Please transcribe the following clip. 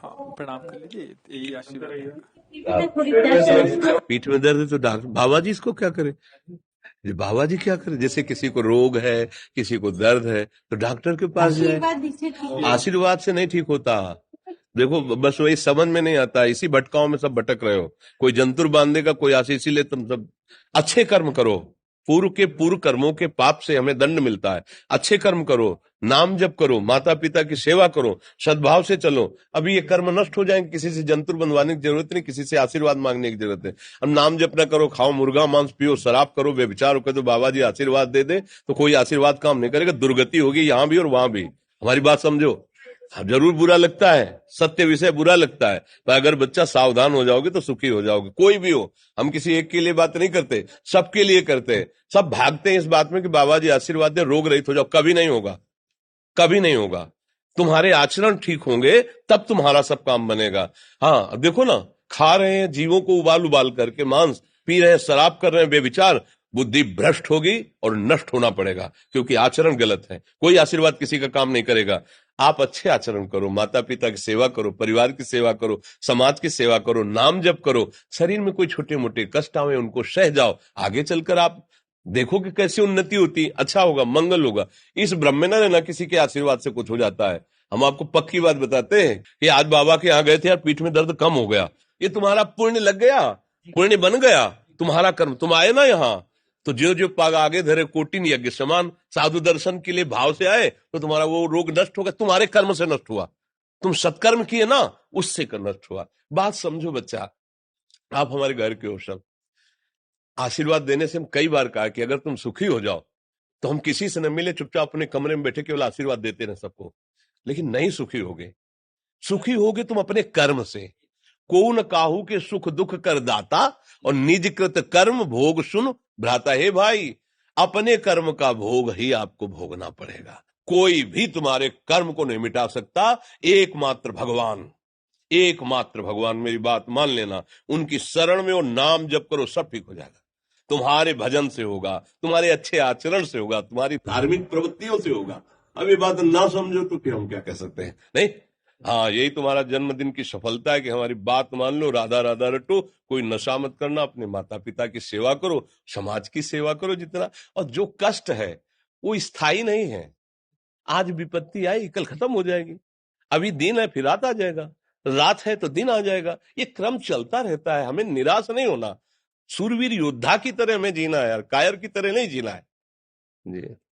हाँ, प्रणाम कर लीजिए, यही आशीर्वाद आप पीठ में दर्द है तो डॉक्टर बाबा जी इसको क्या करे? ये बाबा जी क्या करे? जैसे किसी को रोग है, किसी को दर्द है, तो डॉक्टर के पास जाए। आशीर्वाद से नहीं ठीक होता। देखो, बस वही समझ में नहीं आता, इसी भटकाओं में सब भटक रहे हो। कोई जंतुर बांध देगा, कोई आशीष, इसीलिए तुम सब अच्छे कर्म करो। पूर्व के पूर्व कर्मों के पाप से हमें दंड मिलता है। अच्छे कर्म करो, नाम जप करो, माता पिता की सेवा करो, सद्भाव से चलो। अभी ये कर्म नष्ट हो जाएंगे, किसी से जंतुर बंधवाने की जरूरत नहीं, किसी से आशीर्वाद मांगने की जरूरत है। अब नाम जप ना करो, खाओ मुर्गा मांस, पियो शराब, करो व्यभिचार, करो तो बाबा जी आशीर्वाद दे दे, तो कोई आशीर्वाद काम नहीं करेगा। दुर्गति होगी यहाँ भी और वहां भी। हमारी बात समझो। हाँ, जरूर बुरा लगता है, सत्य विषय बुरा लगता है, पर अगर बच्चा सावधान हो जाओगे तो सुखी हो जाओगे। कोई भी हो, हम किसी एक के लिए बात नहीं करते, सबके लिए करते हैं। सब भागते हैं इस बात में कि बाबा जी आशीर्वाद दे, रोग रहित हो जाओ। कभी नहीं होगा, कभी नहीं होगा। तुम्हारे आचरण ठीक होंगे तब तुम्हारा सब काम बनेगा। हाँ, अब देखो ना, खा रहे हैं जीवों को उबाल उबाल करके मांस, पी रहे हैं शराब, कर रहे हैं बेविचार, बुद्धि भ्रष्ट होगी और नष्ट होना पड़ेगा, क्योंकि आचरण गलत है। कोई आशीर्वाद किसी का काम नहीं करेगा। आप अच्छे आचरण करो, माता पिता की सेवा करो, परिवार की सेवा करो, समाज की सेवा करो, नाम जप करो। शरीर में कोई छोटे मोटे कष्ट आवे उनको सह जाओ, आगे चलकर आप देखो कि कैसी उन्नति होती, अच्छा होगा, मंगल होगा। इस ब्रह्म में ना किसी के आशीर्वाद से कुछ हो जाता है। हम आपको पक्की बात बताते हैं कि आज बाबा के यहाँ गए थे यार, पीठ में दर्द कम हो गया। ये तुम्हारा पुण्य लग गया, पुण्य बन गया, तुम्हारा कर्म। तुम आए ना यहाँ, तो जो जो पाग आगे धरे कोटिन यज्ञ समान, साधु दर्शन के लिए भाव से आए तो तुम्हारा वो रोग नष्ट होगा। तुम्हारे कर्म से नष्ट हुआ, तुम सत्कर्म किए ना, उससे कर नष्ट हुआ। बात समझो बच्चा, आप हमारे घर के हो सब। आशीर्वाद देने से हम कई बार कहा कि अगर तुम सुखी हो जाओ तो हम किसी से न मिले, चुपचाप अपने कमरे में बैठे केवल आशीर्वाद देते रहे सबको। लेकिन नहीं सुखी होगे। सुखी होगे तुम अपने कर्म से। को न काहू के सुख दुख कर दाता, और निज कृत कर्म भोग सुन भ्राता। हे भाई, अपने कर्म का भोग ही आपको भोगना पड़ेगा। कोई भी तुम्हारे कर्म को नहीं मिटा सकता, एकमात्र भगवान। एकमात्र भगवान, मेरी बात मान लेना। उनकी शरण में और नाम जप करो, सब ठीक हो जाएगा। तुम्हारे भजन से होगा, तुम्हारे अच्छे आचरण से होगा, तुम्हारी धार्मिक प्रवृत्तियों से होगा। अब ये बात ना समझो तो फिर हम क्या कह सकते हैं? नहीं, हाँ, यही तुम्हारा जन्मदिन की सफलता है कि हमारी बात मान लो, राधा राधा रटो, कोई नशा मत करना, अपने माता पिता की सेवा करो, समाज की सेवा करो जितना। और जो कष्ट है वो स्थायी नहीं है। आज विपत्ति आई, कल खत्म हो जाएगी। अभी दिन है, फिर रात आ जाएगा, रात है तो दिन आ जाएगा। ये क्रम चलता रहता है, हमें निराश नहीं होना। सूरवीर योद्धा की तरह हमें जीना है यार, कायर की तरह नहीं जीना है। जी।